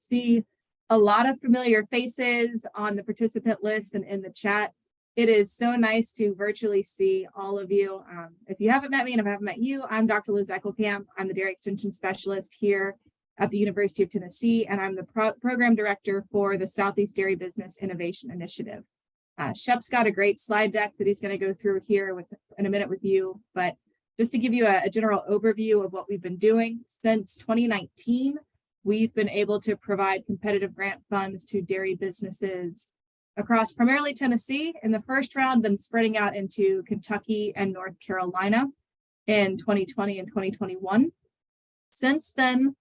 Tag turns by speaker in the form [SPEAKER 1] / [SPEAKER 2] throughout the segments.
[SPEAKER 1] see a lot of familiar faces on the participant list and in the chat. It is so nice to virtually see all of you. If you haven't met me and if I haven't met you, I'm Dr. Liz Eckelkamp. I'm the Dairy Extension Specialist here at the University of Tennessee, and I'm the Program Director for the Southeast Dairy Business Innovation Initiative. Shep's got a great slide deck that he's going to go through here in a minute with you, but just to give you a general overview of what we've been doing, since 2019, we've been able to provide competitive grant funds to dairy businesses across primarily Tennessee in the first round, then spreading out into Kentucky and North Carolina in 2020 and 2021. Since then,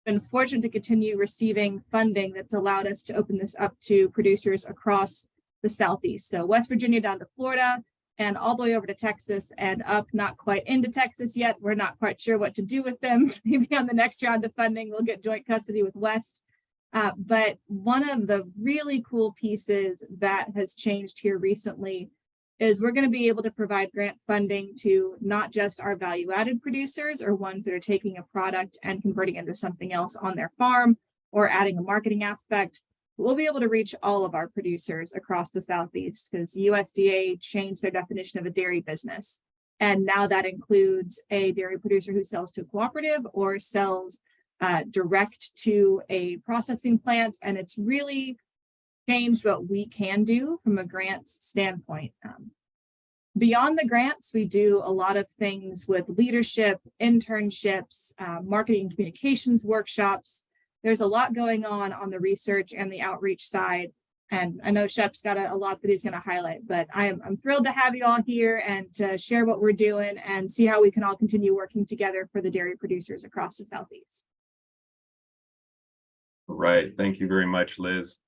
[SPEAKER 1] been fortunate to continue receiving funding that's allowed us to open this up to producers across the Southeast. So West Virginia down to Florida and all the way over to Texas and up, not quite into Texas yet. We're not quite sure what to do with them. Maybe on the next round of funding, we'll get joint custody with West. But one of the really cool pieces that has changed here recently is we're going to be able to provide grant funding to not just our value-added producers or ones that are taking a product and converting it into something else on their farm or adding a marketing aspect. We'll be able to reach all of our producers across the Southeast because USDA changed their definition of a dairy business. And now that includes a dairy producer who sells to a cooperative or sells direct to a processing plant. And it's really changed what we can do from a grants standpoint. Beyond the grants, we do a lot of things with leadership, internships, marketing and communications workshops. There's a lot going on the research and the outreach side. And I know Shep's got a lot that he's going to highlight, but I'm thrilled to have you all here and to share what we're doing and see how we can all continue working together for the dairy producers across the Southeast.
[SPEAKER 2] Right. Thank you very much, Liz.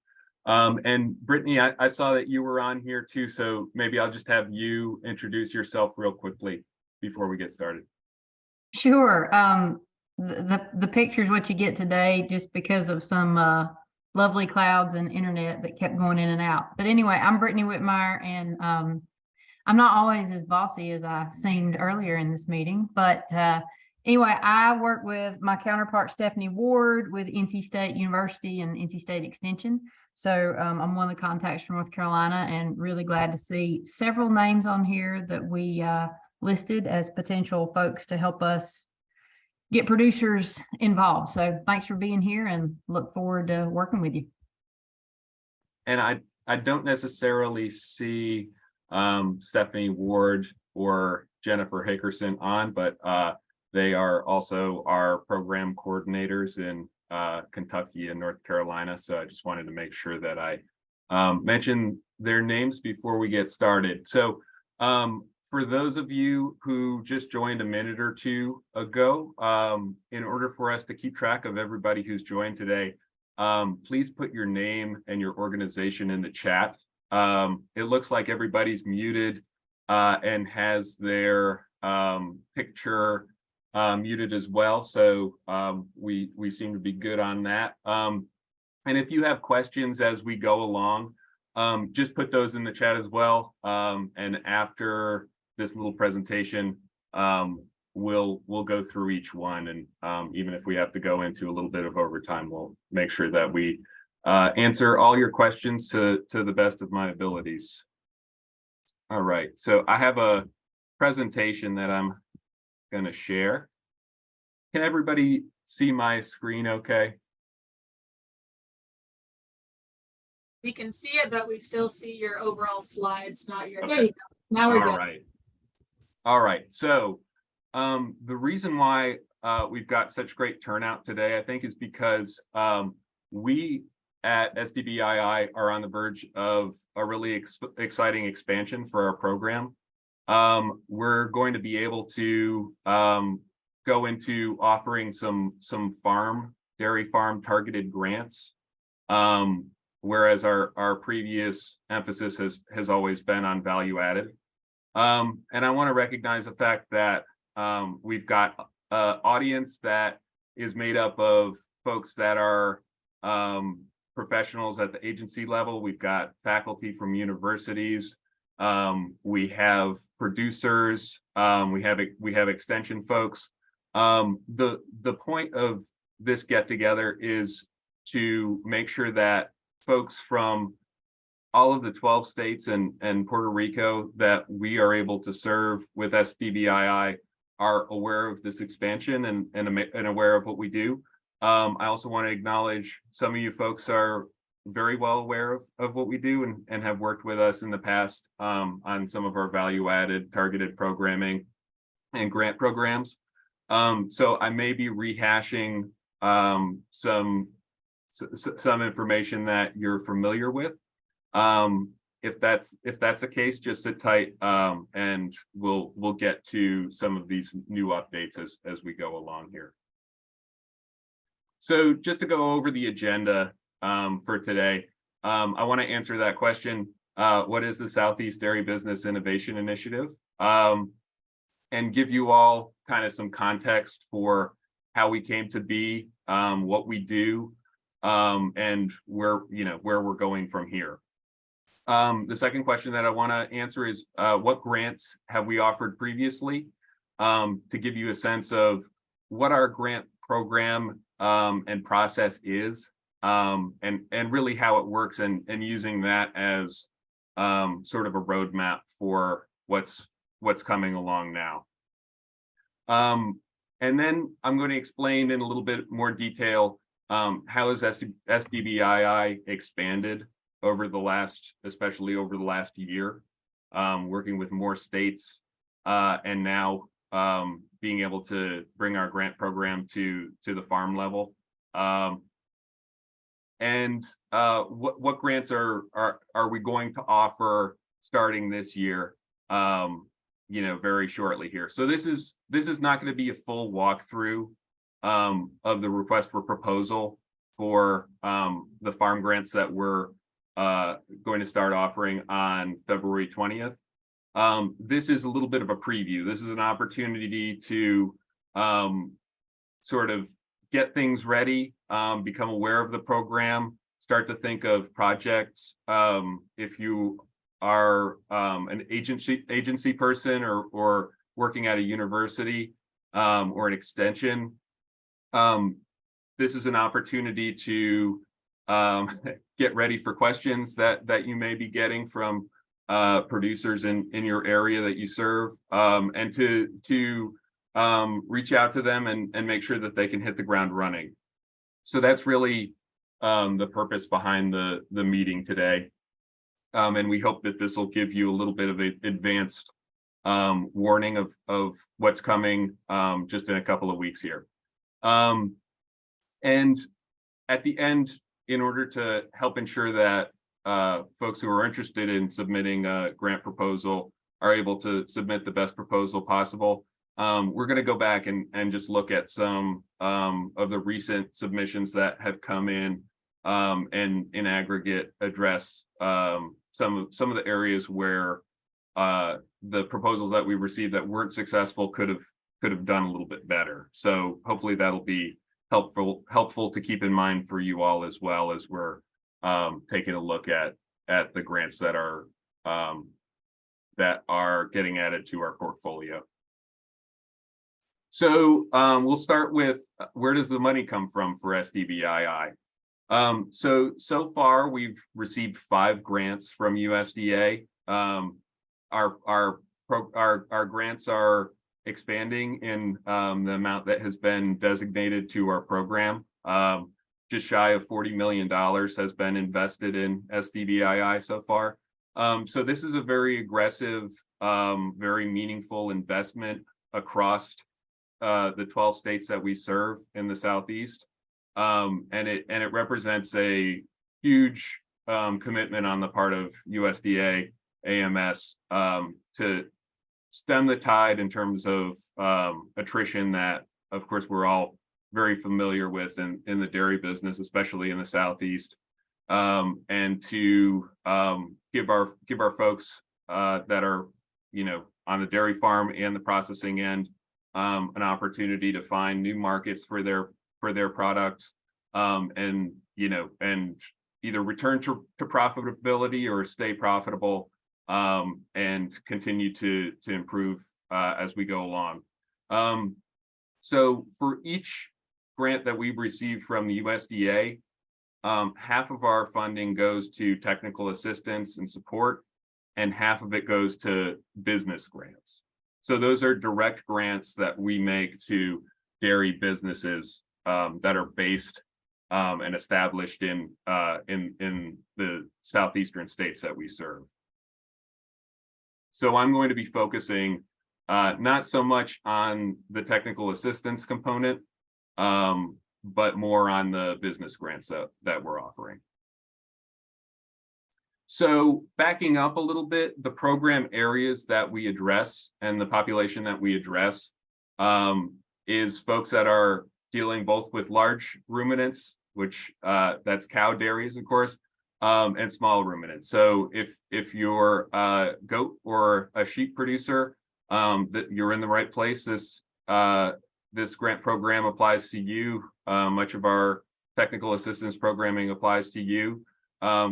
[SPEAKER 2] And Brittany, I saw that you were on here too, so maybe I'll just have you introduce yourself real quickly before we get started.
[SPEAKER 3] Sure. The picture's what you get today just because of some lovely clouds and internet that kept going in and out. But anyway, I'm Brittany Whitmire, and I'm not always as bossy as I seemed earlier in this meeting. But anyway, I work with my counterpart, Stephanie Ward, with NC State University and NC State Extension. So I'm one of the contacts from North Carolina, and really glad to see several names on here that we listed as potential folks to help us get producers involved. So thanks for being here and look forward to working with you.
[SPEAKER 2] And I don't necessarily see Stephanie Ward or Jennifer Hickerson on, but they are also our program coordinators in Kentucky and North Carolina. So I just wanted to make sure that I mention their names before we get started. So for those of you who just joined a minute or two ago, in order for us to keep track of everybody who's joined today, please put your name and your organization in the chat. It looks like everybody's muted and has their picture muted as well. So we seem to be good on that. And if you have questions as we go along, just put those in the chat as well. And after this little presentation, we'll go through each one, and even if we have to go into a little bit of overtime, we'll make sure that we answer all your questions to the best of my abilities. All right, so I have a presentation that I'm going to share. Can everybody see my screen okay?
[SPEAKER 1] We can see it, but we still see your overall slides, not your.
[SPEAKER 2] Okay.
[SPEAKER 1] There you go. Now we're good.
[SPEAKER 2] All right. So the reason why we've got such great turnout today, I think, is because we at SDBII are on the verge of a really exciting expansion for our program. We're going to be able to go into offering some dairy farm targeted grants, whereas our previous emphasis has always been on value added. And I want to recognize the fact that we've got an audience that is made up of folks that are professionals at the agency level. We've got faculty from universities. We have producers. We have extension folks. The point of this get together is to make sure that folks from all of the 12 states and Puerto Rico that we are able to serve with SDBII are aware of this expansion and aware of what we do. I also want to acknowledge some of you folks are very well aware of what we do and have worked with us in the past on some of our value-added targeted programming and grant programs. So I may be rehashing some information that you're familiar with. If that's the case, just sit tight and we'll get to some of these new updates as we go along here. So just to go over the agenda for today, I want to answer that question. What is the Southeast Dairy Business Innovation Initiative? And give you all kind of some context for how we came to be, what we do, and where we're going from here. The second question that I want to answer is what grants have we offered previously, to give you a sense of what our grant program and process is, and really how it works, and using that as sort of a roadmap for what's coming along now. And then I'm going to explain in a little bit more detail how has SDBII expanded over the last, especially over the last year, working with more states, and now being able to bring our grant program to the farm level. And what grants are we going to offer starting this year? Very shortly here. So this is not going to be a full walkthrough of the request for proposal for the farm grants that we're going to start offering on February 20th. This is a little bit of a preview. This is an opportunity to sort of get things ready, become aware of the program, start to think of projects. If you are an agency person or working at a university or an extension, this is an opportunity to get ready for questions that you may be getting from producers in your area that you serve, and to reach out to them and make sure that they can hit the ground running. So that's really the purpose behind the meeting today. And we hope that this will give you a little bit of an advanced warning of what's coming just in a couple of weeks here. And at the end, in order to help ensure that folks who are interested in submitting a grant proposal are able to submit the best proposal possible, we're going to go back and just look at some of the recent submissions that have come in, and in aggregate address some of the areas where the proposals that we received that weren't successful could have done a little bit better. So hopefully that'll be helpful to keep in mind for you all, as well as we're taking a look at the grants that are getting added to our portfolio. So we'll start with, where does the money come from for SDBII? So far we've received 5 grants from USDA. Our grants are expanding in the amount that has been designated to our program. Just shy of $40 million has been invested in SDBII so far. So this is a very aggressive, very meaningful investment across the 12 states that we serve in the Southeast. And it represents a huge commitment on the part of USDA AMS to stem the tide in terms of attrition that, of course, we're all very familiar with in the dairy business, especially in the Southeast, and to give our folks that are on the dairy farm and the processing end an opportunity to find new markets for their products, and either return to profitability or stay profitable, and continue to improve as we go along. So for each grant that we've received from the USDA, half of our funding goes to technical assistance and support, and half of it goes to business grants. So those are direct grants that we make to dairy businesses that are based and established in the southeastern states that we serve. So I'm going to be focusing not so much on the technical assistance component, but more on the business grants that we're offering. So backing up a little bit, the program areas that we address and the population that we address is folks that are dealing both with large ruminants, which that's cow dairies, of course, and small ruminants. So if you're a goat or a sheep producer, that you're in the right place. This grant program applies to you. Much of our technical assistance programming applies to you.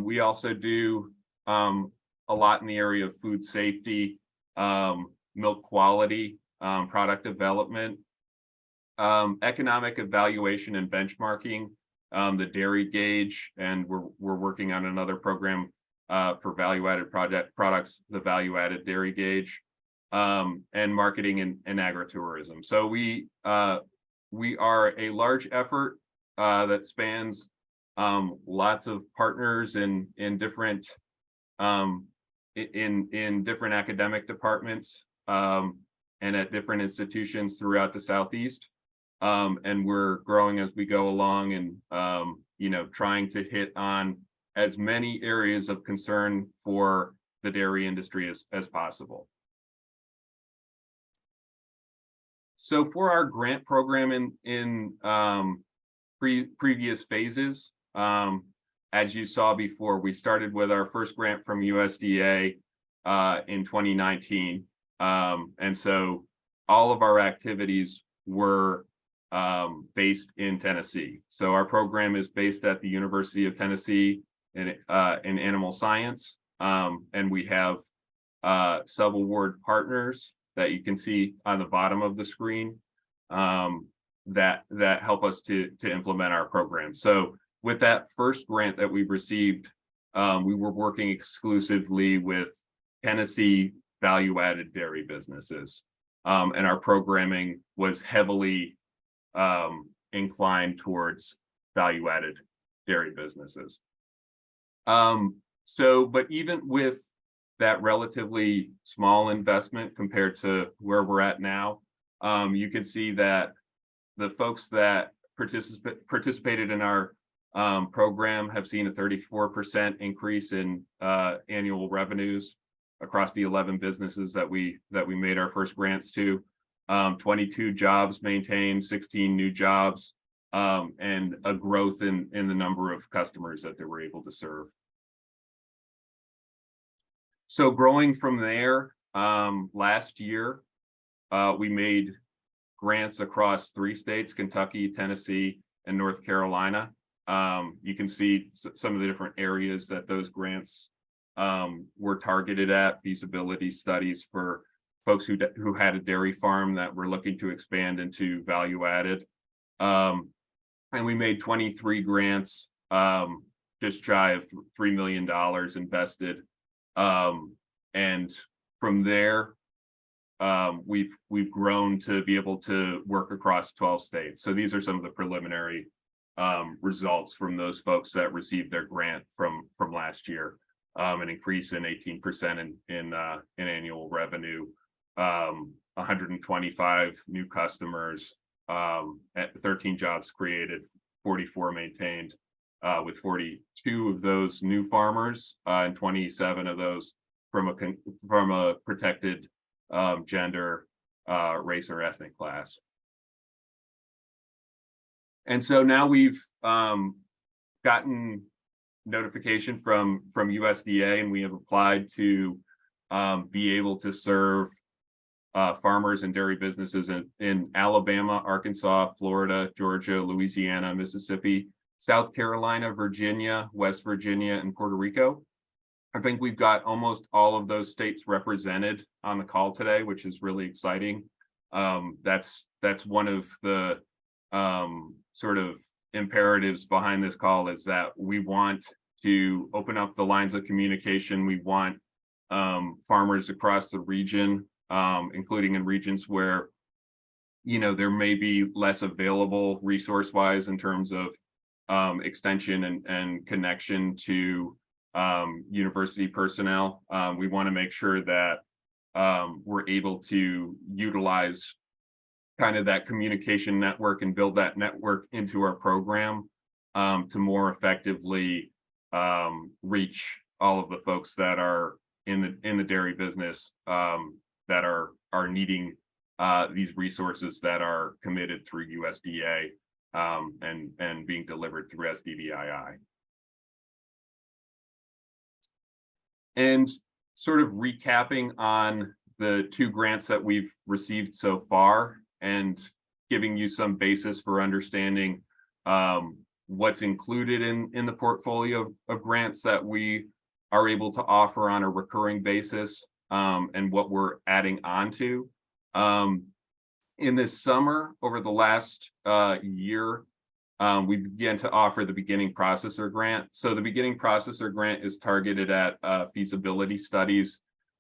[SPEAKER 2] We also do a lot in the area of food safety, milk quality, product development, economic evaluation and benchmarking, the dairy gauge, and we're working on another program for value-added products, the value-added dairy gauge, and marketing and agritourism. So we are a large effort that spans lots of partners in different different academic departments and at different institutions throughout the Southeast. And we're growing as we go along, and trying to hit on as many areas of concern for the dairy industry as possible. So for our grant program in previous phases, as you saw before, we started with our first grant from USDA in 2019. And so all of our activities were based in Tennessee. So our program is based at the University of Tennessee in animal science. And we have sub-award partners that you can see on the bottom of the screen that help us to implement our program. So with that first grant that we received, we were working exclusively with Tennessee value-added dairy businesses. And our programming was heavily inclined towards value-added dairy businesses. But even with that relatively small investment compared to where we're at now, you can see that the folks that participated in our program have seen a 34% increase in annual revenues across the 11 businesses that we made our first grants to. 22 jobs maintained, 16 new jobs, and a growth in the number of customers that they were able to serve. So growing from there, last year, we made grants across 3 states, Kentucky, Tennessee, and North Carolina. You can see some of the different areas that those grants were targeted at, feasibility studies for folks who had a dairy farm that were looking to expand into value added. And we made 23 grants, just shy of $3 million invested. And from there, we've grown to be able to work across 12 states. So these are some of the preliminary results from those folks that received their grant from last year. An increase in 18% in annual revenue, 125 new customers, 13 jobs created, 44 maintained, with 42 of those new farmers, and 27 of those from a protected gender, race, or ethnic class. And so now we've gotten notification from USDA, and we have applied to be able to serve farmers and dairy businesses in Alabama, Arkansas, Florida, Georgia, Louisiana, Mississippi, South Carolina, Virginia, West Virginia, and Puerto Rico. I think we've got almost all of those states represented on the call today, which is really exciting. That's one of the sort of imperatives behind this call is that we want to open up the lines of communication. We want farmers across the region, including in regions where, you know, there may be less available resource-wise in terms of extension and connection to university personnel. We want to make sure that we're able to utilize kind of that communication network and build that network into our program to more effectively reach all of the folks that are in the dairy business that are needing these resources that are committed through USDA and being delivered through SDBII. And sort of recapping on the 2 grants that we've received so far and giving you some basis for understanding what's included in the portfolio of grants that we are able to offer on a recurring basis and what we're adding on to. In this summer, over the last year, we began to offer the beginning processor grant. So the beginning processor grant is targeted at feasibility studies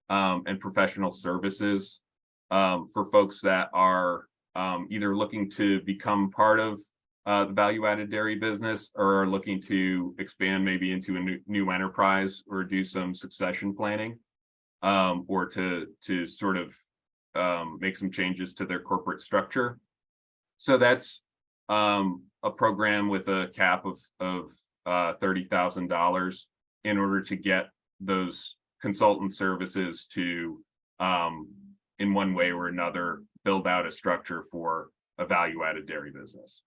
[SPEAKER 2] and professional services for folks that are either looking to become part of the value-added dairy business or are looking to expand maybe into a new enterprise or do some succession planning or to sort of make some changes to their corporate structure. So that's a program with a cap of $30,000 in order to get those consultant services to, in one way or another, build out a structure for a value-added dairy business.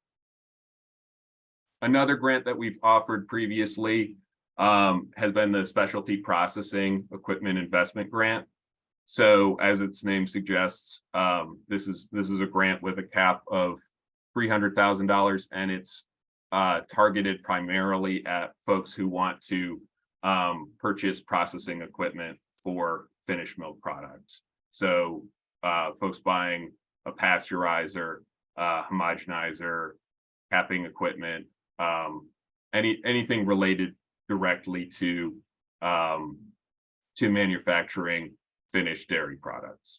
[SPEAKER 2] Another grant that we've offered previously has been the Specialty Processing Equipment Investment Grant. So as its name suggests, this is a grant with a cap of $300,000, and it's targeted primarily at folks who want to purchase processing equipment for finished milk products. So folks buying a pasteurizer, homogenizer, capping equipment, anything related directly to manufacturing finished dairy products.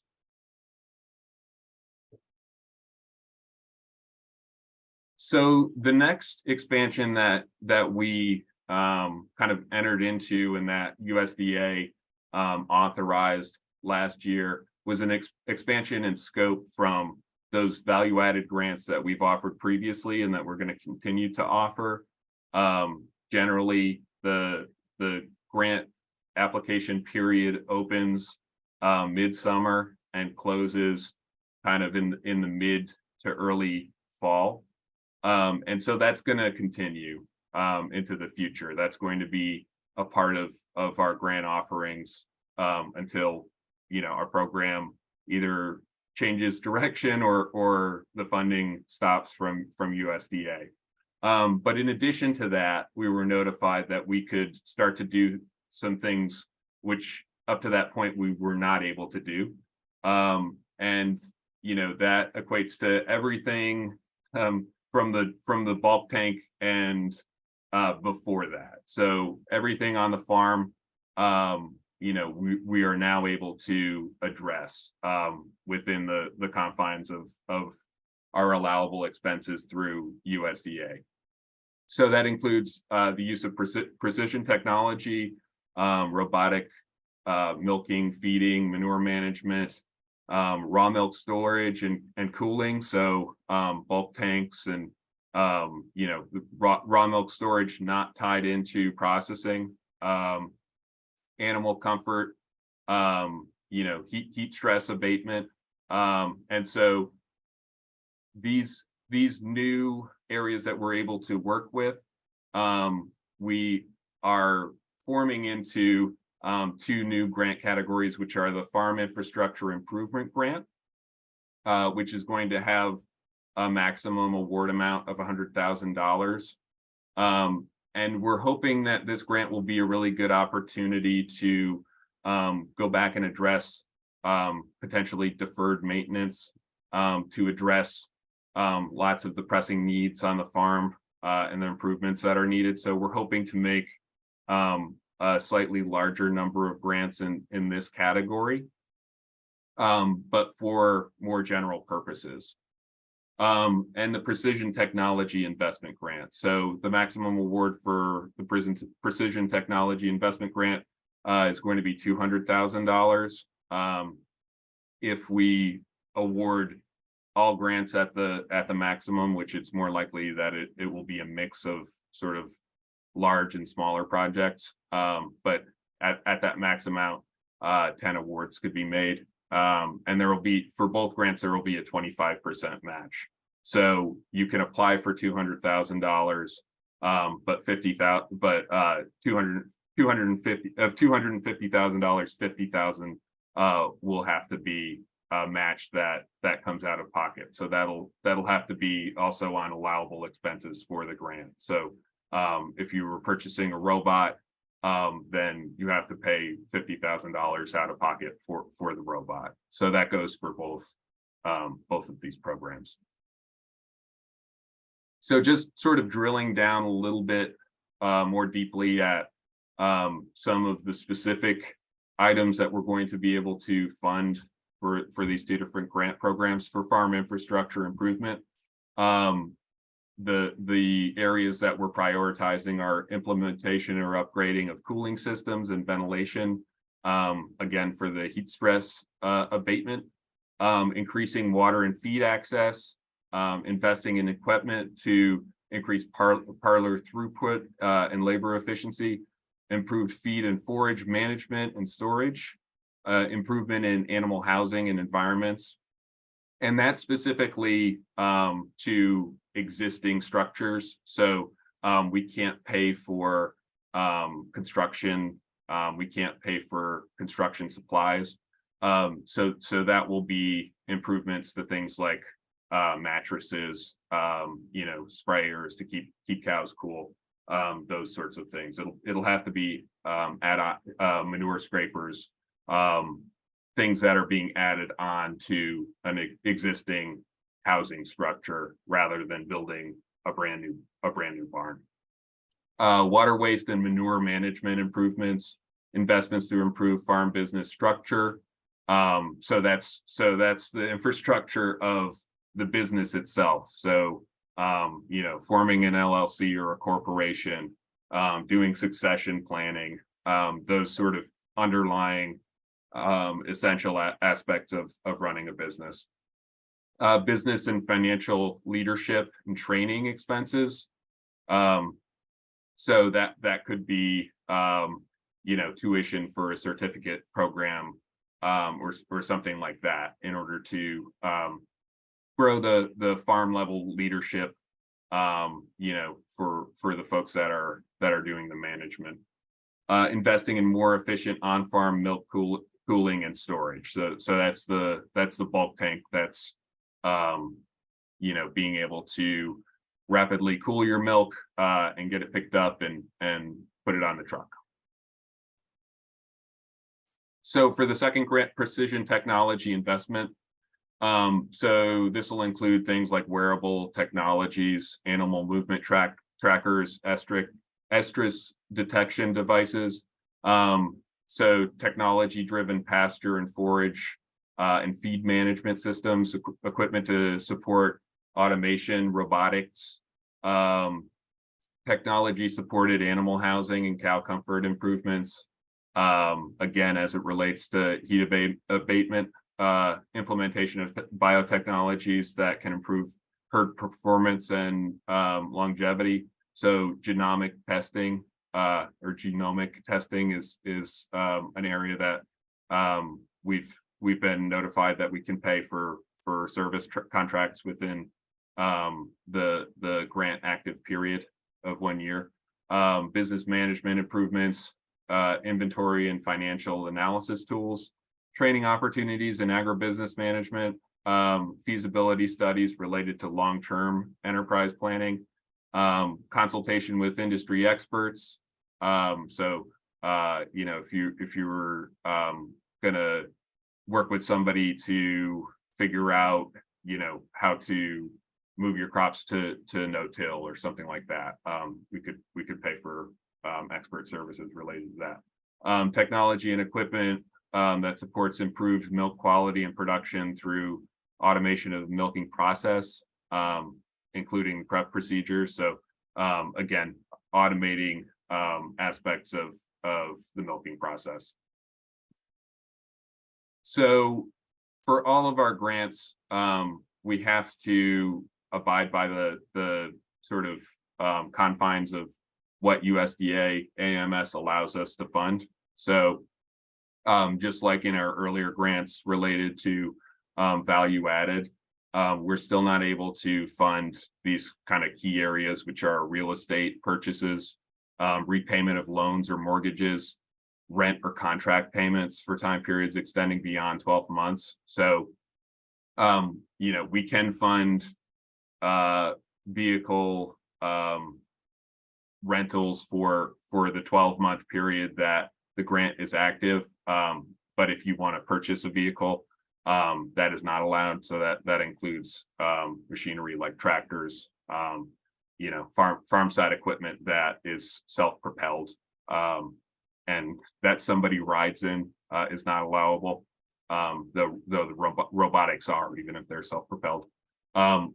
[SPEAKER 2] So the next expansion that we kind of entered into and that USDA authorized last year was an expansion in scope from those value-added grants that we've offered previously and that we're going to continue to offer. Generally, the grant application period opens midsummer and closes kind of in the mid to early fall. And so that's going to continue into the future. That's going to be a part of our grant offerings until, you know, our program either changes direction or the funding stops from USDA. But in addition to that, we were notified that we could start to do some things which up to that point we were not able to do. And, you know, that equates to everything from the bulk tank and before that. So everything on the farm, you know, we are now able to address within the confines of our allowable expenses through USDA. So that includes the use of precision technology, robotic milking, feeding, manure management, raw milk storage and cooling. So bulk tanks and, you know, raw milk storage not tied into processing, animal comfort, you know, heat stress abatement. And so these new areas that we're able to work with, we are forming into 2 new grant categories, which are the Farm Infrastructure Improvement Grant, which is going to have a maximum award amount of $100,000. And we're hoping that this grant will be a really good opportunity to go back and address potentially deferred maintenance, to address lots of the pressing needs on the farm and the improvements that are needed. So we're hoping to make a slightly larger number of grants in this category, but for more general purposes. And the Precision Technology Investment Grant. So the maximum award for the Precision Technology Investment Grant is going to be $200,000. If we award all grants at the maximum, which it's more likely that it will be a mix of sort of large and smaller projects, but at that max amount, 10 awards could be made. And there will be, for both grants, there will be a 25% match. So you can apply for $200,000, but $250,000, 50,000 will have to be a match that comes out of pocket. So that'll have to be also on allowable expenses for the grant. So if you were purchasing a robot, then you have to pay $50,000 out of pocket for the robot. So that goes for both of these programs. So just sort of drilling down a little bit more deeply at some of the specific items that we're going to be able to fund for these two different grant programs for farm infrastructure improvement. The areas that we're prioritizing are implementation or upgrading of cooling systems and ventilation, again, for the heat stress abatement, increasing water and feed access, investing in equipment to increase parlor throughput and labor efficiency, improved feed and forage management and storage, improvement in animal housing and environments. And that's specifically to existing structures. So we can't pay for construction. We can't pay for construction supplies. So that will be improvements to things like mattresses, sprayers to keep cows cool, those sorts of things. It'll have to be manure scrapers, things that are being added on to an existing housing structure rather than building a brand new barn. Water waste and manure management improvements, investments to improve farm business structure. So that's the infrastructure of the business itself. So forming an LLC or a corporation, doing succession planning, those sort of underlying essential aspects of running a business. Business and financial leadership and training expenses. So that could be tuition for a certificate program, or something like that, in order to grow the farm level leadership, for the folks that are doing the management. Investing in more efficient on-farm milk cooling and storage. So that's the bulk tank that's being able to rapidly cool your milk and get it picked up and put it on the truck. So for the second grant, Precision Technology Investment. So this will include things like wearable technologies, animal movement trackers, estrus detection devices. So technology-driven pasture and forage and feed management systems, equipment to support automation, robotics, technology-supported animal housing and cow comfort improvements. Again, as it relates to heat abatement, implementation of biotechnologies that can improve herd performance and longevity. So genomic testing or genomic testing is an area that we've been notified that we can pay for service contracts within the grant active period of 1 year. Business management improvements, inventory and financial analysis tools, training opportunities in agribusiness management, feasibility studies related to long-term enterprise planning, consultation with industry experts. So if you were gonna work with somebody to figure out how to move your crops to no-till or something like that. We could pay for expert services related to that. Technology and equipment that supports improved milk quality and production through automation of the milking process, including prep procedures. So again, automating aspects of the milking process. So for all of our grants, we have to abide by the sort of confines of what USDA AMS allows us to fund. So just like in our earlier grants related to value added, we're still not able to fund these kind of key areas, which are real estate purchases, repayment of loans or mortgages, rent or contract payments for time periods extending beyond 12 months. So, you know, we can fund vehicle rentals for the 12-month period that the grant is active. But if you want to purchase a vehicle, that is not allowed. So that includes machinery like tractors, you know, farm side equipment that is self-propelled, and that somebody rides in is not allowable. Though the robotics are, even if they're self-propelled.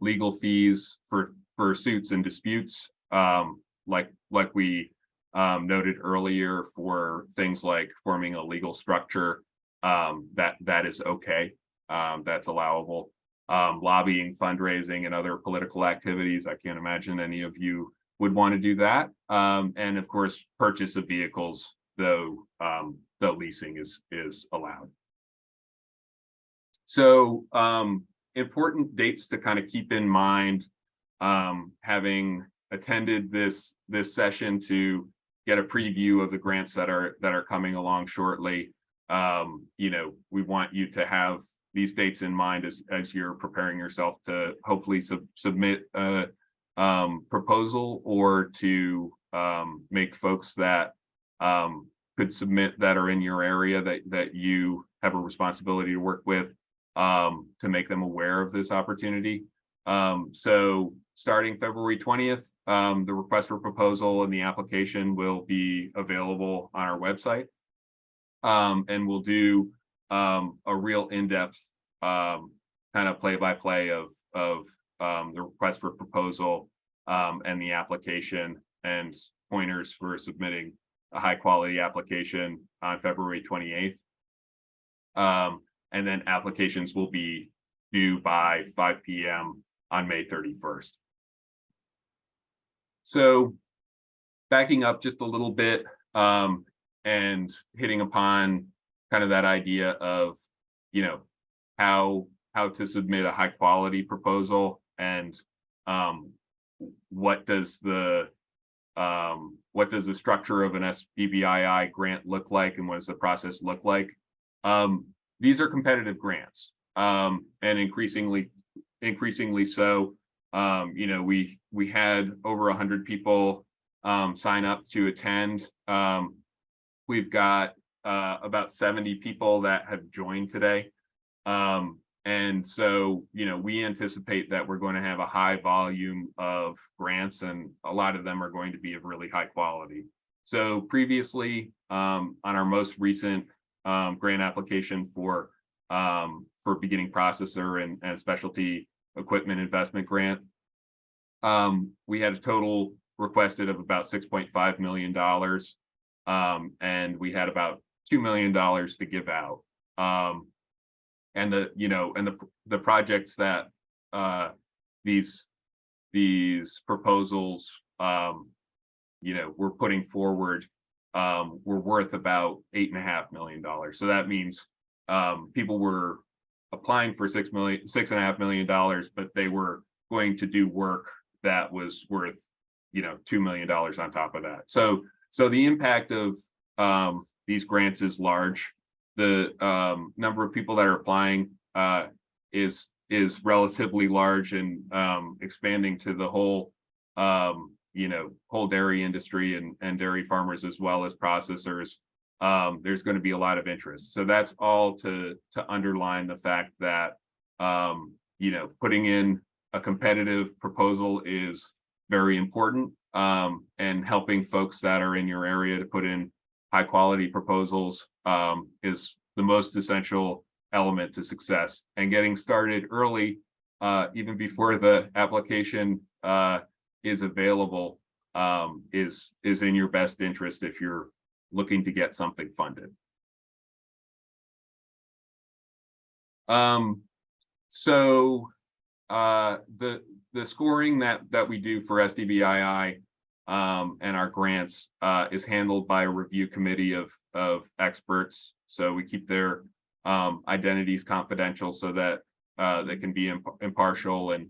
[SPEAKER 2] Legal fees for suits and disputes, like we noted earlier, for things like forming a legal structure, that is okay. That's allowable. Lobbying, fundraising, and other political activities. I can't imagine any of you would want to do that. And of course, purchase of vehicles, though leasing is allowed. So important dates to kind of keep in mind, having attended this session to get a preview of the grants that are coming along shortly. You know, we want you to have these dates in mind as you're preparing yourself to hopefully submit a proposal, or to make folks that could submit that are in your area that you have a responsibility to work with, to make them aware of this opportunity. So starting February 20th, the request for proposal and the application will be available on our website. And we'll do a real in-depth kind of play-by-play of the request for proposal and the application, and pointers for submitting a high-quality application on February 28th. And then applications will be due by 5 p.m. on May 31st. So backing up just a little bit, and hitting upon kind of that idea of, you know, how to submit a high quality proposal, and what does the structure of an SDBII grant look like, and what does the process look like? These are competitive grants, and increasingly so. You know, we had over 100 people sign up to attend. We've got about 70 people that have joined today. And so, you know, we anticipate that we're going to have a high volume of grants, and a lot of them are going to be of really high quality. So previously, on our most recent grant application for beginning processor and specialty equipment investment grant, we had a total requested of about $6.5 million. And we had about $2 million to give out. And the projects that these proposals we're putting forward were worth about $8.5 million. So that means people were applying for $6.5 million, but they were going to do work that was worth $2 million on top of that. So the impact of these grants is large. The number of people that are applying is relatively large, and expanding to the whole whole dairy industry and dairy farmers as well as processors. There's going to be a lot of interest. So that's all to underline the fact that putting in a competitive proposal is very important, and helping folks that are in your area to put in high quality proposals is the most essential element to success. And getting started early, even before the application is available, is in your best interest if you're looking to get something funded. So the scoring that we do for SDBII and our grants is handled by a review committee of experts. So we keep their identities confidential so that they can be impartial and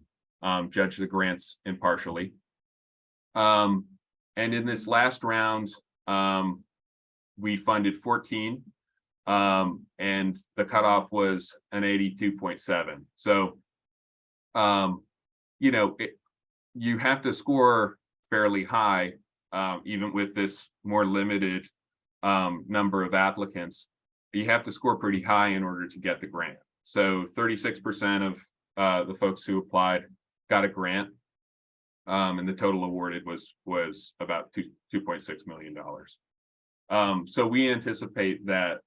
[SPEAKER 2] judge the grants impartially. And in this last round, we funded 14, and the cutoff was an 82.7. So, you know, you have to score fairly high, even with this more limited number of applicants. You have to score pretty high in order to get the grant. So 36% of the folks who applied got a grant, and the total awarded was about $2.6 million. So we anticipate that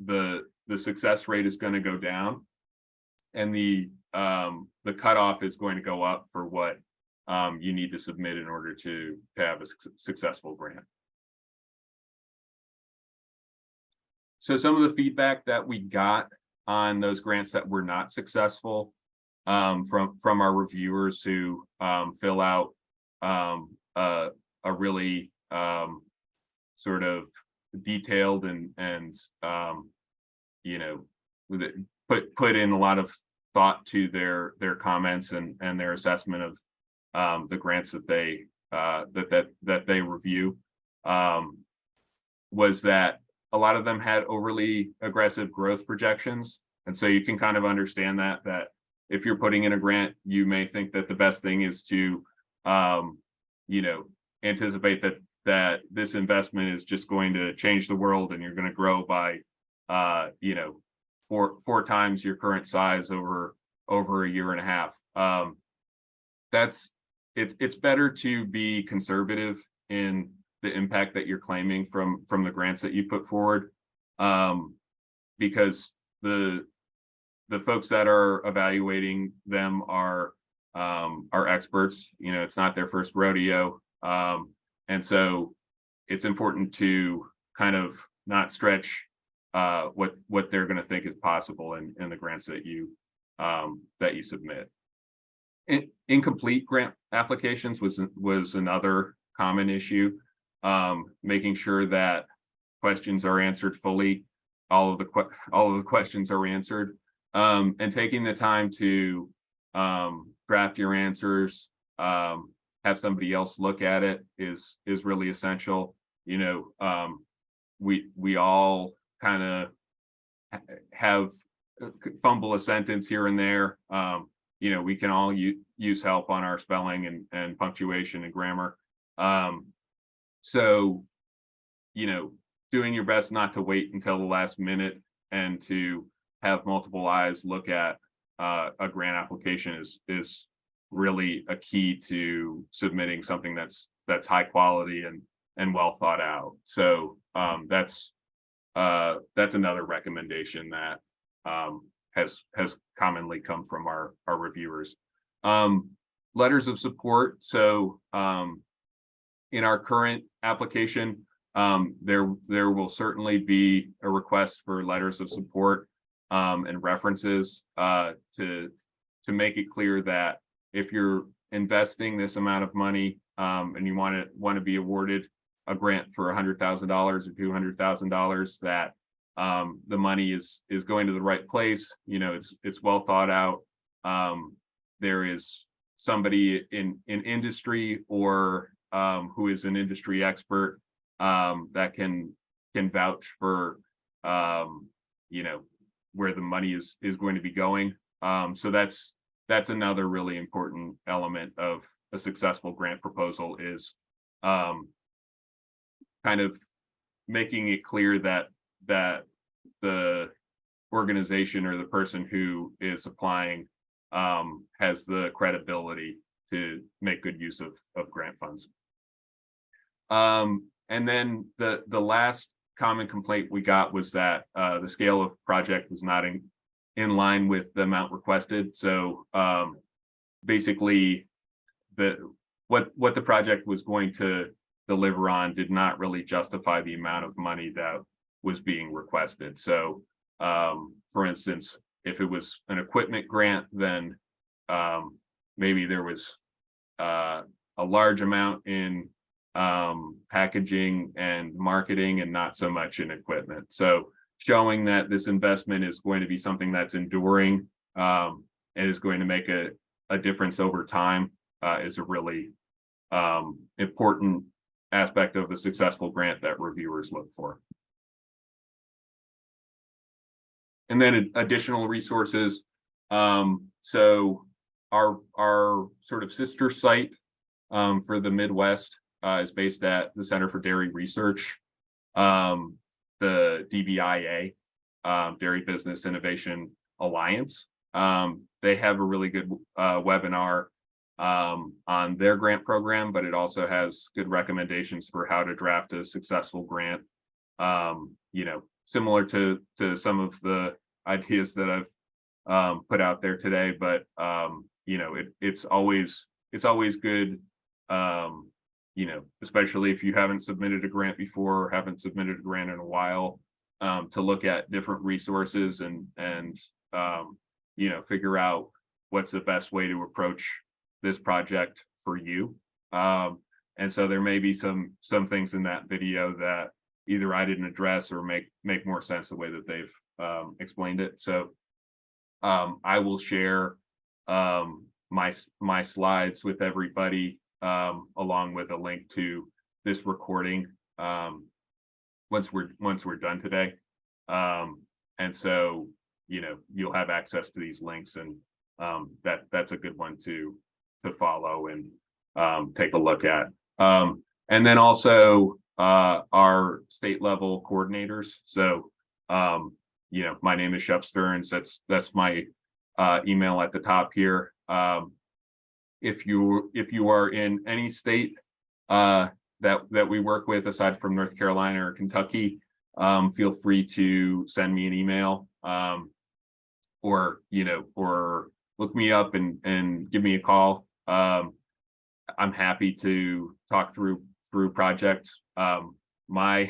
[SPEAKER 2] the success rate is going to go down, and the cutoff is going to go up for what you need to submit in order to have a successful grant. So some of the feedback that we got on those grants that were not successful from our reviewers who fill out a really sort of detailed and you know, put in a lot of thought to their comments and their assessment of the grants that they review, was that a lot of them had overly aggressive growth projections. And so you can kind of understand that if you're putting in a grant, you may think that the best thing is to you know, anticipate that this investment is just going to change the world and you're going to grow by you know, four times your current size over a year and a half. It's better to be conservative in the impact that you're claiming from the grants that you put forward, because the folks that are evaluating them are experts. You know, it's not their first rodeo, and so it's important to kind of not stretch what they're going to think is possible in the grants that you submit. Incomplete grant applications was another common issue. Making sure that questions are answered fully, all of the questions are answered, and taking the time to draft your answers, have somebody else look at it is really essential. You know, we all kind of have fumble a sentence here and there. You know, we can all use help on our spelling and punctuation and grammar. So, you know, doing your best not to wait until the last minute and to have multiple eyes look at a grant application is really a key to submitting something that's high quality and well thought out. So that's another recommendation that has commonly come from our reviewers. Letters of support. So in our current application, there will certainly be a request for letters of support and references to make it clear that if you're investing this amount of money and you want to be awarded a grant for $100,000 or $200,000, that the money is going to the right place. You know, it's well thought out. There is somebody in industry or who is an industry expert that can vouch for you know, where the money is going to be going. So that's another really important element of a successful grant proposal is kind of making it clear that the organization or the person who is applying has the credibility to make good use of grant funds. And then the last common complaint we got was that the scale of project was not in line with the amount requested. So basically, what the project was going to deliver on did not really justify the amount of money that was being requested. So for instance, if it was an equipment grant, then maybe there was a large amount in packaging and marketing and not so much in equipment. So showing that this investment is going to be something that's enduring and is going to make a difference over time is a really important aspect of a successful grant that reviewers look for. And then additional resources. So our sort of sister site for the Midwest is based at the Center for Dairy Research, the SDBII, Dairy Business Innovation Alliance. They have a really good webinar on their grant program, but it also has good recommendations for how to draft a successful grant. You know, similar to some of the ideas that I've put out there today, but you know, it's always good, you know, especially if you haven't submitted a grant before or haven't submitted a grant in a while, to look at different resources and you know, figure out what's the best way to approach this project for you. And so there may be some things in that video that either I didn't address or make more sense the way that they've explained it. So I will share my slides with everybody, along with a link to this recording once we're done today. And so, you know, you'll have access to these links, and that's a good one to follow and take a look at. And then also our state level coordinators. So you know, my name is Shep Stearns. That's my email at the top here. If you are in any state that we work with aside from North Carolina or Kentucky, feel free to send me an email, or you know, or look me up and give me a call. I'm happy to talk through projects. My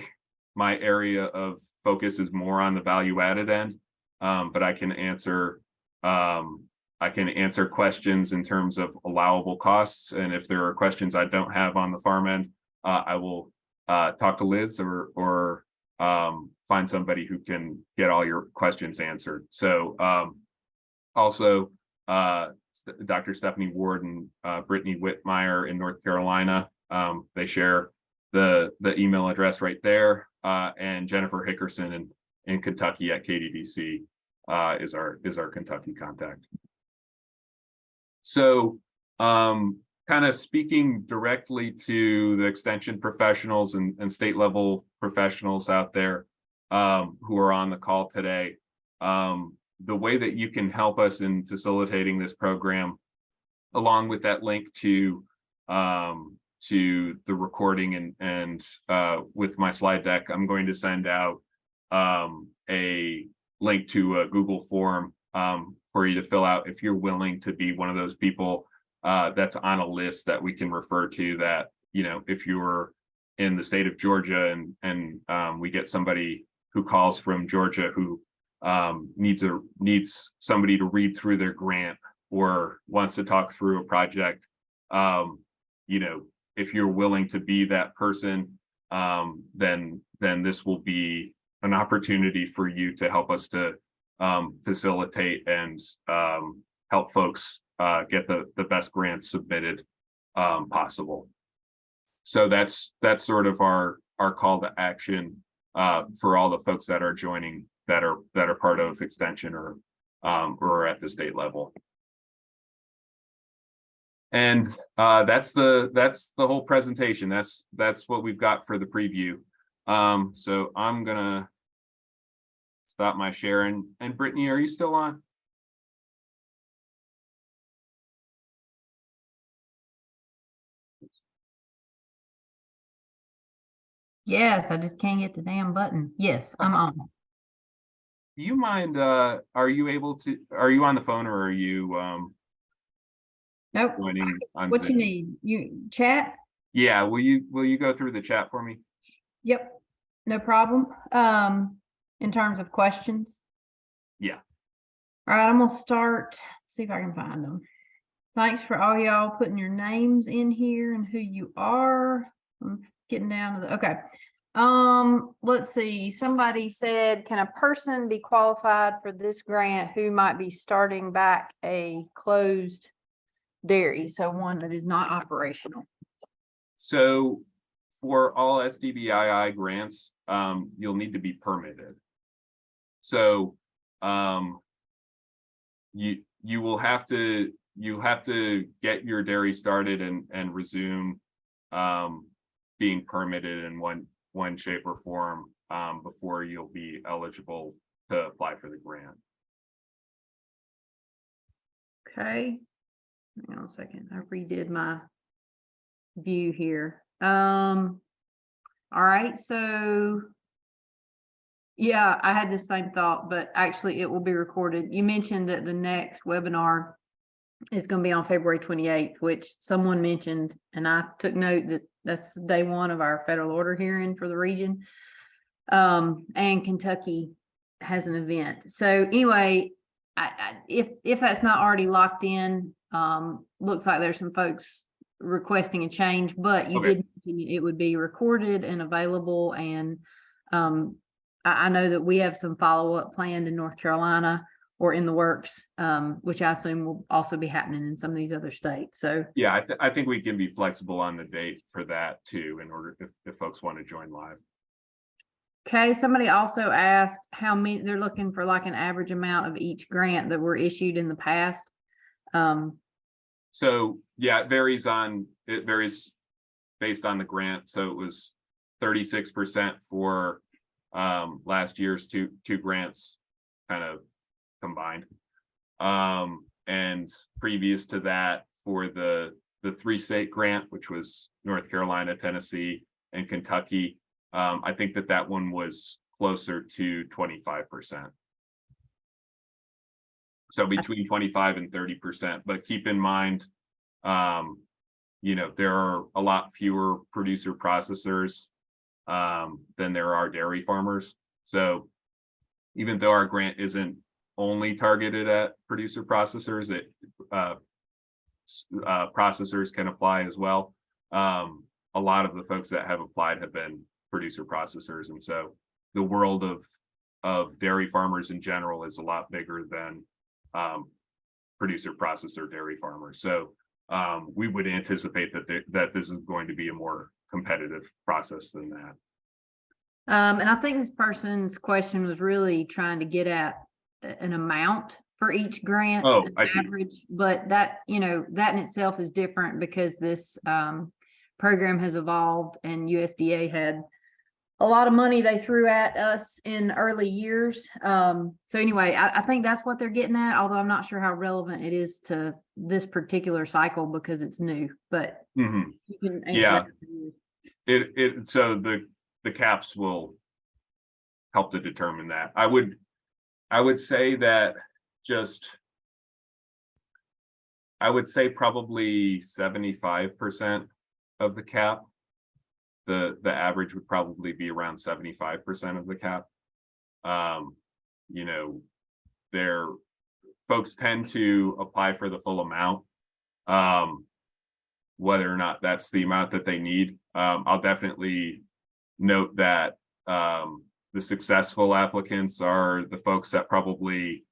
[SPEAKER 2] area of focus is more on the value added end, but I can answer questions in terms of allowable costs. And if there are questions I don't have on the farm end, I will talk to Liz or find somebody who can get all your questions answered. So also Dr. Stephanie Ward and Brittany Whitmire in North Carolina, they share the email address right there, and Jennifer Hickerson in Kentucky at KDDC is our Kentucky contact. So kind of speaking directly to the extension professionals and state level professionals out there who are on the call today, the way that you can help us in facilitating this program, along with that link to the recording and with my slide deck, I'm going to send out a link to a Google form for you to fill out if you're willing to be one of those people that's on a list that we can refer to. That, you know, if you're in the state of Georgia and we get somebody who calls from Georgia who needs somebody to read through their grant or wants to talk through a project, you know, if you're willing to be that person, then this will be an opportunity for you to help us to facilitate and help folks get the best grants submitted possible. So that's sort of our call to action for all the folks that are joining that are part of extension or at the state level. And that's the whole presentation. That's what we've got for the preview. So I'm gonna stop my share, and Brittany, are you still on?
[SPEAKER 3] Yes, I just can't get the damn button. Yes, I'm on.
[SPEAKER 2] Do you mind, are you on the phone or are you
[SPEAKER 3] Nope.
[SPEAKER 2] joining on
[SPEAKER 3] What you
[SPEAKER 2] Zoom?
[SPEAKER 3] need? You chat?
[SPEAKER 2] Yeah, will you go through the chat for me?
[SPEAKER 3] Yep, no problem. In terms of questions.
[SPEAKER 2] Yeah.
[SPEAKER 3] All right, I'm gonna start, see if I can find them. Thanks for all y'all putting your names in here and who you are. I'm getting down to the, okay. Let's see, somebody said, can a person be qualified for this grant who might be starting back a closed dairy? So one that is not operational.
[SPEAKER 2] So for all SDBII grants, you'll need to be permitted. So you will have to get your dairy started and resume being permitted in one shape or form before you'll be eligible to apply for the grant.
[SPEAKER 3] Okay, hang on a second. I redid my view here. All right, so yeah, I had the same thought, but actually it will be recorded. You mentioned that the next webinar is going to be on February 28th, which someone mentioned, and I took note that that's day one of our federal order hearing for the region. And Kentucky has an event. So anyway, if that's not already locked in, looks like there's some folks requesting a change, but you
[SPEAKER 2] Okay.
[SPEAKER 3] did mention it would be recorded and available. And I know that we have some follow-up planned in North Carolina or in the works, which I assume will also be happening in some of these other states. So
[SPEAKER 2] yeah, I think we can be flexible on the date for that too, in order if folks want to join live.
[SPEAKER 3] okay, somebody also asked how many they're looking for, like an average amount of each grant that were issued in the past.
[SPEAKER 2] So yeah, it varies based on the grant. So it was 36% for last year's two grants kind of combined. And previous to that, for the 3-state grant, which was North Carolina, Tennessee, and Kentucky, I think that one was closer to 25%. So between 25 and 30%, but keep in mind, there are a lot fewer producer processors than there are dairy farmers. So even though our grant isn't only targeted at producer processors, processors can apply as well. A lot of the folks that have applied have been producer processors, and so the world of dairy farmers in general is a lot bigger than producer processor dairy farmers. So we would anticipate that this is going to be a more competitive process than that.
[SPEAKER 3] And I think this person's question was really trying to get at an amount for each grant.
[SPEAKER 2] Oh, I see.
[SPEAKER 3] Average, but that, that in itself is different because this program has evolved and USDA had a lot of money they threw at us in early years. So anyway, I think that's what they're getting at, although I'm not sure how relevant it is to this particular cycle because it's new, but you can answer that.
[SPEAKER 2] So the caps will help to determine that. I would say that I would say probably 75% of the cap. The average would probably be around 75% of the cap. Folks tend to apply for the full amount, whether or not that's the amount that they need. I'll definitely note that the successful applicants are the folks that probably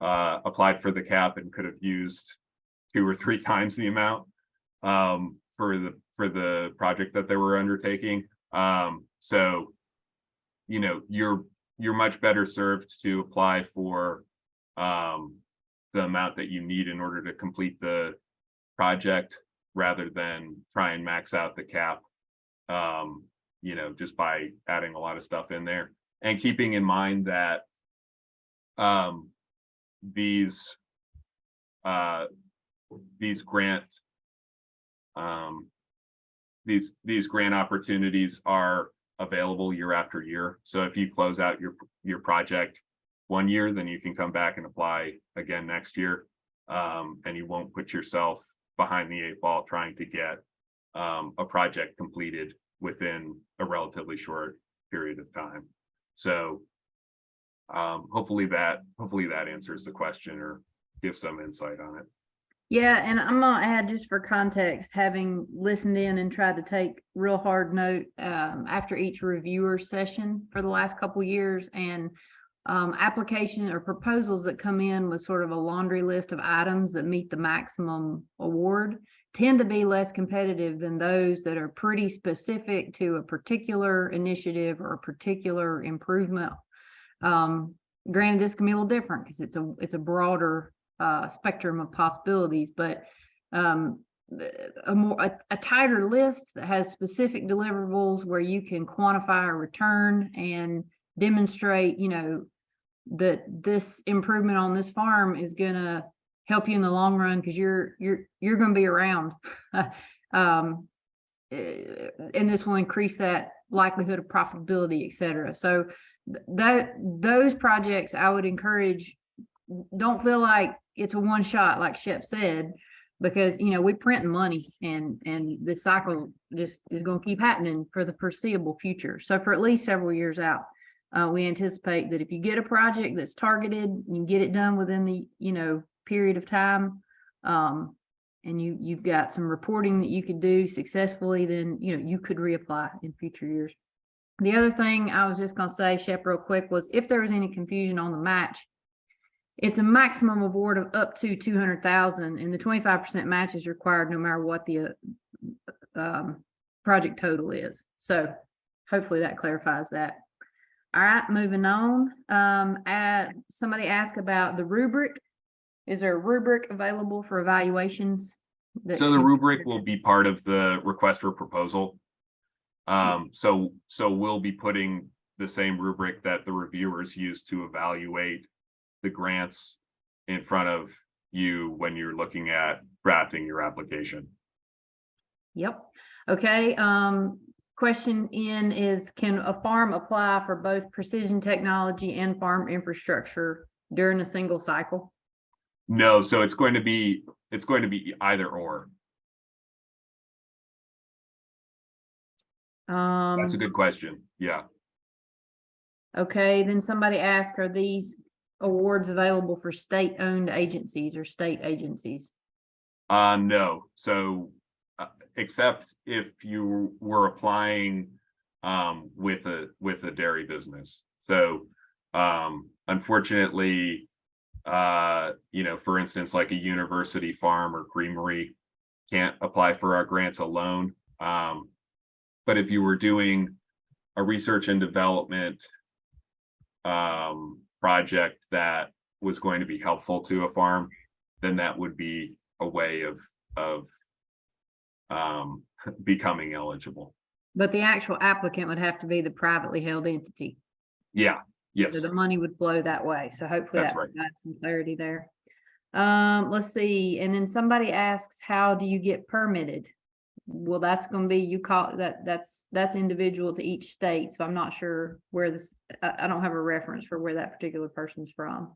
[SPEAKER 2] applied for the cap and could have used 2 or 3 times the amount for the project that they were undertaking. So you're much better served to apply for the amount that you need in order to complete the project rather than try and max out the cap just by adding a lot of stuff in there, and keeping in mind that these grant opportunities are available year after year. So if you close out your project one year, then you can come back and apply again next year. And you won't put yourself behind the 8 ball trying to get a project completed within a relatively short period of time. So hopefully that answers the question or gives some insight on it.
[SPEAKER 3] Yeah, and I'm gonna add, just for context, having listened in and tried to take real hard note after each reviewer session for the last couple years, and application or proposals that come in with sort of a laundry list of items that meet the maximum award tend to be less competitive than those that are pretty specific to a particular initiative or a particular improvement. Granted, this can be a little different because it's a broader spectrum of possibilities, but a tighter list that has specific deliverables where you can quantify a return and demonstrate, you know, that this improvement on this farm is gonna help you in the long run because you're gonna be around. And this will increase that likelihood of profitability, et cetera. So those projects I would encourage. Don't feel like it's a one shot, like Shep said, because, you know, we printing money and the cycle just is going to keep happening for the foreseeable future. So for at least several years out, we anticipate that if you get a project that's targeted, you get it done within the, you know, period of time, and you've got some reporting that you could do successfully, then, you know, you could reapply in future years. The other thing I was just going to say, Shep, real quick, was if there was any confusion on the match, it's a maximum award of up to 200,000, and the 25% match is required no matter what the project total is. So hopefully that clarifies that. All right, moving on. Somebody asked about the rubric. Is there a rubric available for evaluations?
[SPEAKER 2] So the rubric will be part of the request for proposal. So we'll be putting the same rubric that the reviewers use to evaluate the grants in front of you when you're looking at drafting your application.
[SPEAKER 3] Yep. Okay. Question in is, can a farm apply for both precision technology and farm infrastructure during a single cycle?
[SPEAKER 2] No, so it's going to be either or. That's a good question. Yeah.
[SPEAKER 3] Okay, then somebody asked, are these awards available for state-owned agencies or state agencies?
[SPEAKER 2] No. So except if you were applying with a dairy business. So unfortunately, you know, for instance, like a university farm or creamery can't apply for our grants alone. But if you were doing a research and development project that was going to be helpful to a farm, then that would be a way of becoming eligible.
[SPEAKER 3] But the actual applicant would have to be the privately held entity.
[SPEAKER 2] Yeah. Yes.
[SPEAKER 3] So the money would flow that way. So hopefully
[SPEAKER 2] That's
[SPEAKER 3] that
[SPEAKER 2] right.
[SPEAKER 3] provides some clarity there. Let's see. And then somebody asks, how do you get permitted? Well, that's going to be, you call that's individual to each state. So I'm not sure where this, I don't have a reference for where that particular person's from.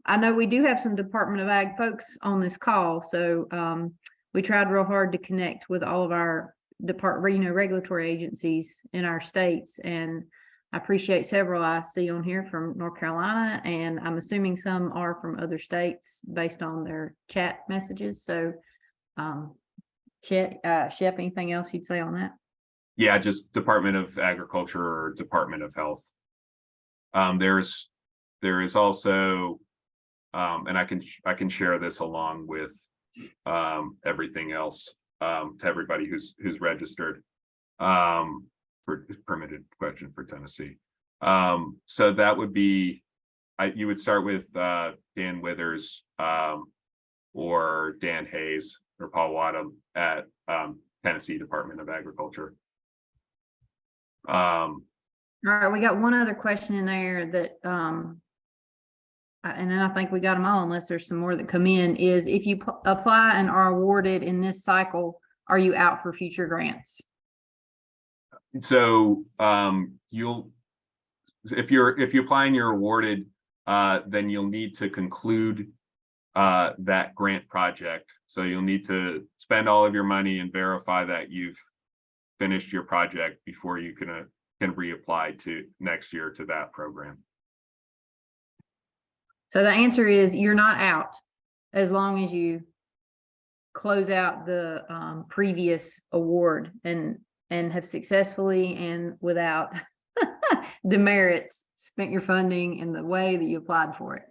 [SPEAKER 3] I know we do have some Department of Ag folks on this call. So we tried real hard to connect with all of our regulatory agencies in our states. And I appreciate several I see on here from North Carolina, and I'm assuming some are from other states based on their chat messages. So Shep, anything else you'd say on that?
[SPEAKER 2] Yeah, just Department of Agriculture or Department of Health. There is also, and I can share this along with everything else to everybody who's registered for permitted question for Tennessee. So that would be, you would start with Dan Withers or Dan Hayes or Paul Wadham at Tennessee Department of Agriculture.
[SPEAKER 3] All right, we got one other question in there that, and then I think we got them all unless there's some more that come in, is if you apply and are awarded in this cycle, are you out for future grants?
[SPEAKER 2] So if you apply and you're awarded, then you'll need to conclude that grant project. So you'll need to spend all of your money and verify that you've finished your project before you can reapply to next year to that program.
[SPEAKER 3] So the answer is you're not out as long as you close out the previous award and have successfully and without demerits spent your funding in the way that you applied for it.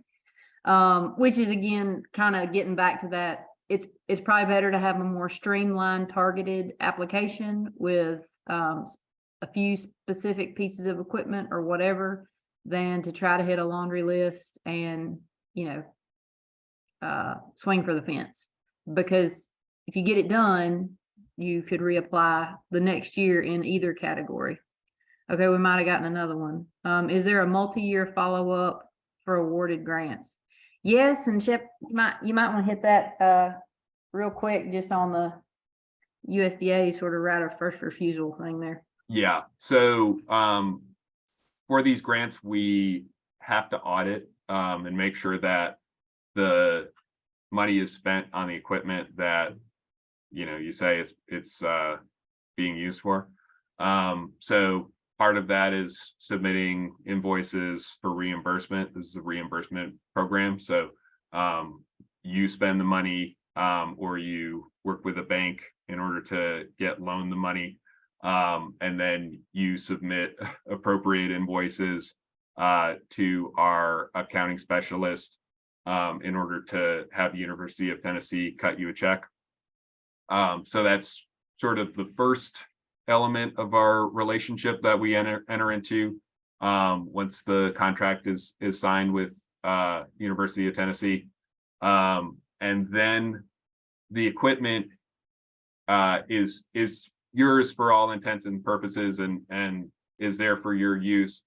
[SPEAKER 3] Which is, again, kind of getting back to that. It's probably better to have a more streamlined, targeted application with a few specific pieces of equipment or whatever than to try to hit a laundry list and, swing for the fence. Because if you get it done, you could reapply the next year in either category. Okay, we might have gotten another one. Is there a multi-year follow-up for awarded grants? Yes, and Shep, you might want to hit that real quick, just on the USDA sort of right of first refusal thing there.
[SPEAKER 2] Yeah, so for these grants, we have to audit and make sure that the money is spent on the equipment that you say it's being used for. So part of that is submitting invoices for reimbursement. This is a reimbursement program. So you spend the money or you work with a bank in order to get loaned the money. And then you submit appropriate invoices to our accounting specialist in order to have the University of Tennessee cut you a check. So that's sort of the first element of our relationship that we enter into once the contract is signed with University of Tennessee. And then the equipment is yours for all intents and purposes and is there for your use.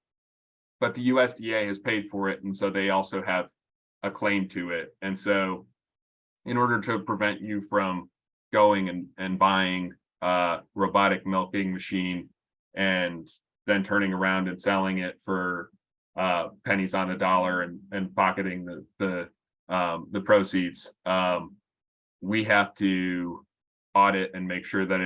[SPEAKER 2] But the USDA has paid for it, and so they also have a claim to it. And so in order to prevent you from going and buying a robotic milking machine and then turning around and selling it for pennies on the dollar and pocketing the proceeds, we have to audit and make sure that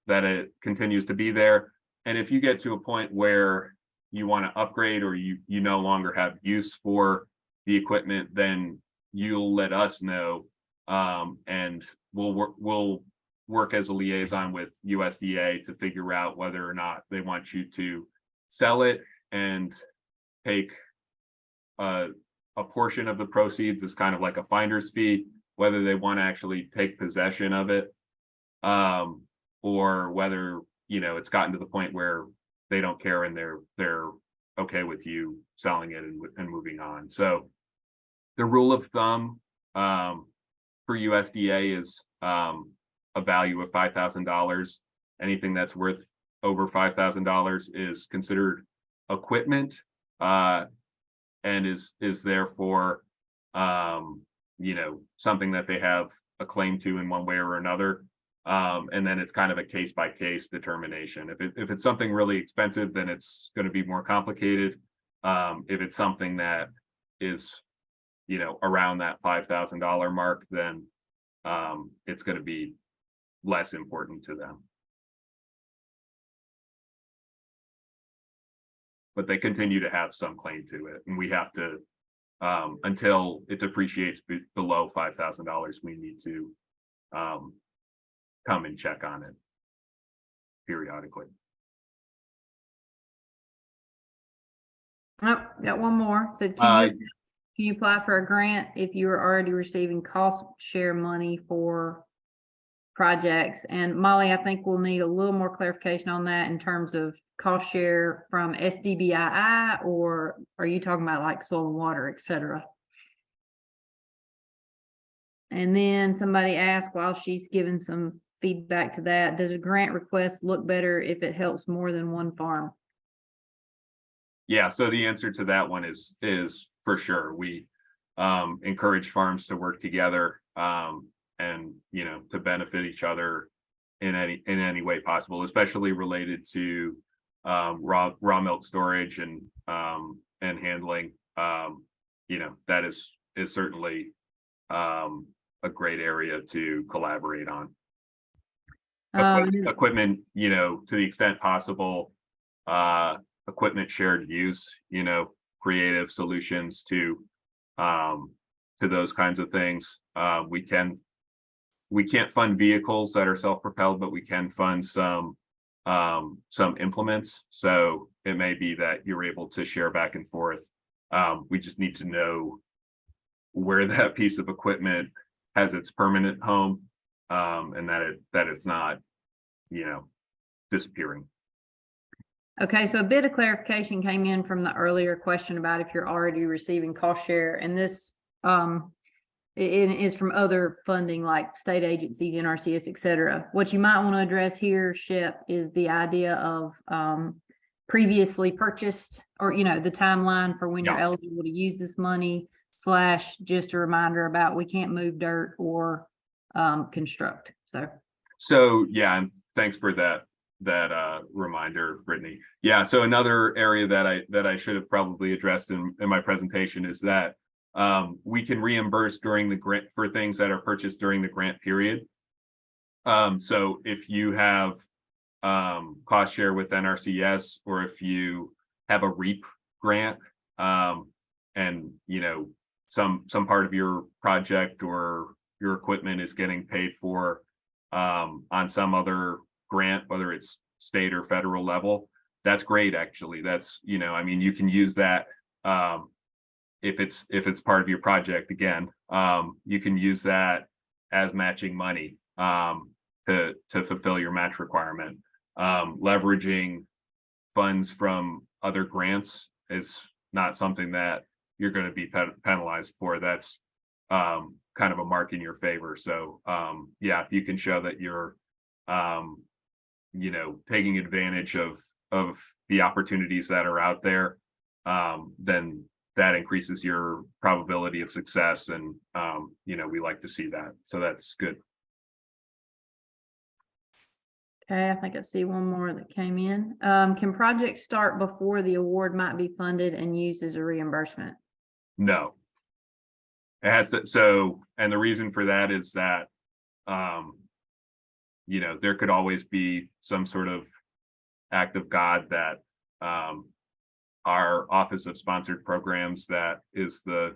[SPEAKER 2] it continues to be there. And if you get to a point where you want to upgrade or you no longer have use for the equipment, then you'll let us know, and we'll work as a liaison with USDA to figure out whether or not they want you to sell it and take a portion of the proceeds as kind of like a finder's fee, whether they want to actually take possession of it, or whether it's gotten to the point where they don't care and they're okay with you selling it and moving on. So the rule of thumb for USDA is a value of $5,000. Anything that's worth over $5,000 is considered equipment and is therefore something that they have a claim to in one way or another. And then it's kind of a case-by-case determination. If it's something really expensive, then it's going to be more complicated. If it's something that is around that $5,000 mark, then it's going to be less important to them. But they continue to have some claim to it, and we have to, until it depreciates below $5,000, we need to come and check on it periodically.
[SPEAKER 3] Oh, got one more. Said, can you apply for a grant if you are already receiving cost share money for projects? And Molly, I think we'll need a little more clarification on that in terms of cost share from SDBII, or are you talking about like soil and water, et cetera? And then somebody asked, while she's giving some feedback to that, does a grant request look better if it helps more than one farm?
[SPEAKER 2] Yeah, so the answer to that one is for sure. We encourage farms to work together and to benefit each other in any way possible, especially related to raw milk storage and handling. That is certainly a great area to collaborate on. Equipment, to the extent possible, equipment shared use, creative solutions to those kinds of things. We can't fund vehicles that are self-propelled, but we can fund some implements. So it may be that you're able to share back and forth. We just need to know where that piece of equipment has its permanent home, and that it's not, disappearing.
[SPEAKER 3] Okay, so a bit of clarification came in from the earlier question about if you're already receiving cost share, and this it is from other funding like state agencies, NRCS, et cetera. What you might want to address here, Shep, is the idea of previously purchased, or the timeline for when you're eligible to use this money, / just a reminder about we can't move dirt or construct. So
[SPEAKER 2] yeah, and thanks for that reminder, Brittany. Yeah, so another area that I should have probably addressed in my presentation is that we can reimburse during the grant for things that are purchased during the grant period. So if you have cost share with NRCS, or if you have a REAP grant, and some part of your project or your equipment is getting paid for on some other grant, whether it's state or federal level, that's great. Actually, that's you can use that if it's part of your project. Again, you can use that as matching money to fulfill your match requirement. Leveraging funds from other grants is not something that you're going to be penalized for. That's kind of a mark in your favor. So yeah, if you can show that you're taking advantage of the opportunities that are out there, then that increases your probability of success, and we like to see that. So that's good.
[SPEAKER 3] Okay, I think I see one more that came in. Can projects start before the award might be funded and used as a reimbursement?
[SPEAKER 2] No. It has to. So, and the reason for that is that, there could always be some sort of act of God that our Office of Sponsored Programs, that is the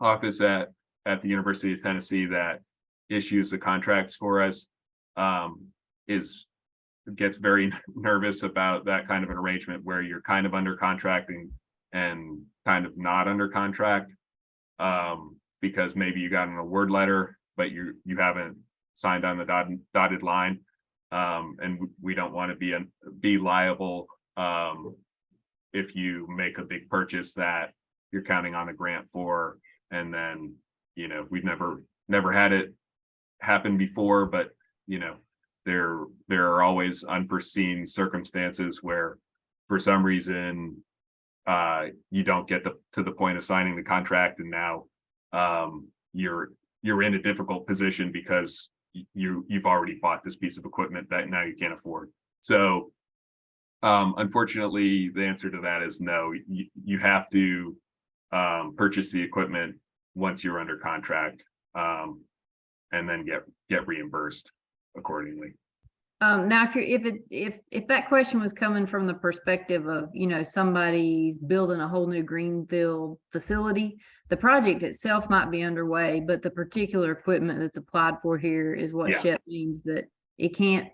[SPEAKER 2] office at the University of Tennessee that issues the contracts for us, gets very nervous about that kind of an arrangement where you're kind of under contract and kind of not under contract, because maybe you got an award letter, but you haven't signed on the dotted line, and we don't want to be liable if you make a big purchase that you're counting on a grant for, and then we've never had it happen before, but there are always unforeseen circumstances where for some reason you don't get to the point of signing the contract, and now you're in a difficult position because you've already bought this piece of equipment that now you can't afford. So unfortunately, the answer to that is no. You have to purchase the equipment once you're under contract, and then get reimbursed accordingly.
[SPEAKER 3] Now, if that question was coming from the perspective of somebody's building a whole new greenfield facility, the project itself might be underway, but the particular equipment that's applied for here is what Shep means, that it can't.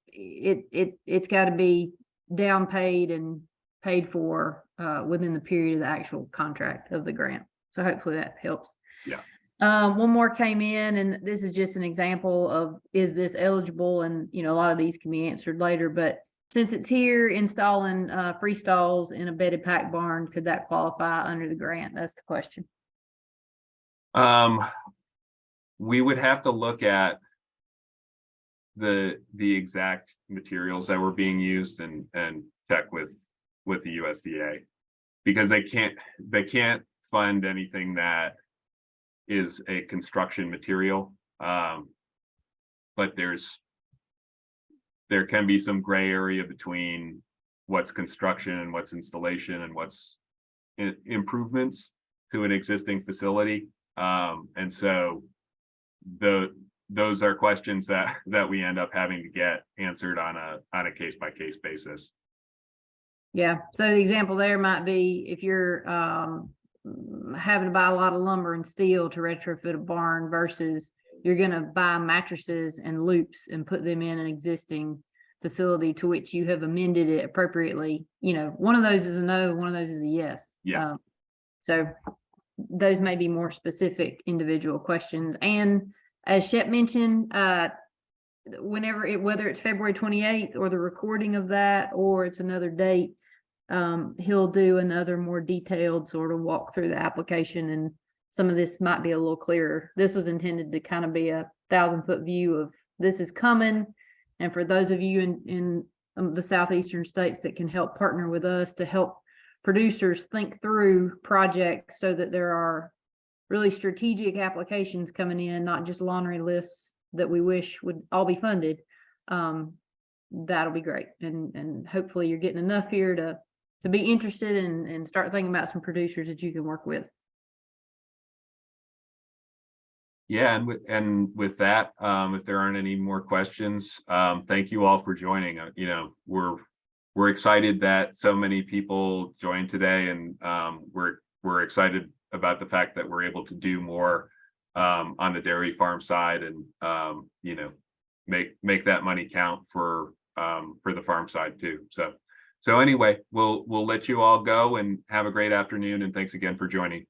[SPEAKER 3] It's got to be down paid and paid for within the period of the actual contract of the grant. So hopefully that helps.
[SPEAKER 2] Yeah.
[SPEAKER 3] One more came in, and this is just an example of, is this eligible? And a lot of these can be answered later, but since it's here, installing free stalls in a bedded pack barn, could that qualify under the grant? That's the question.
[SPEAKER 2] We would have to look at the exact materials that were being used and check with the USDA, because they can't fund anything that is a construction material. but there can be some gray area between what's construction and what's installation and what's improvements to an existing facility. And so those are questions that we end up having to get answered on a case-by-case basis.
[SPEAKER 3] Yeah, so the example there might be if you're having to buy a lot of lumber and steel to retrofit a barn versus you're going to buy mattresses and loops and put them in an existing facility to which you have amended it appropriately. You know, one of those is a no, one of those is a yes.
[SPEAKER 2] Yeah.
[SPEAKER 3] So those may be more specific individual questions. And as Shep mentioned, whether it's February 28th or the recording of that, or it's another date, he'll do another more detailed sort of walk through the application, and some of this might be a little clearer. This was intended to kind of be a 1,000-foot view of this is coming. And for those of you in the southeastern states that can help partner with us to help producers think through projects so that there are really strategic applications coming in, not just laundry lists that we wish would all be funded, that'll be great. And hopefully you're getting enough here to be interested and start thinking about some producers that you can work with.
[SPEAKER 2] Yeah, and with that, if there aren't any more questions, thank you all for joining. You know, we're excited that so many people joined today, and we're excited about the fact that we're able to do more on the dairy farm side, and you know, make that money count for the farm side too. So anyway, we'll let you all go and have a great afternoon, and thanks again for joining.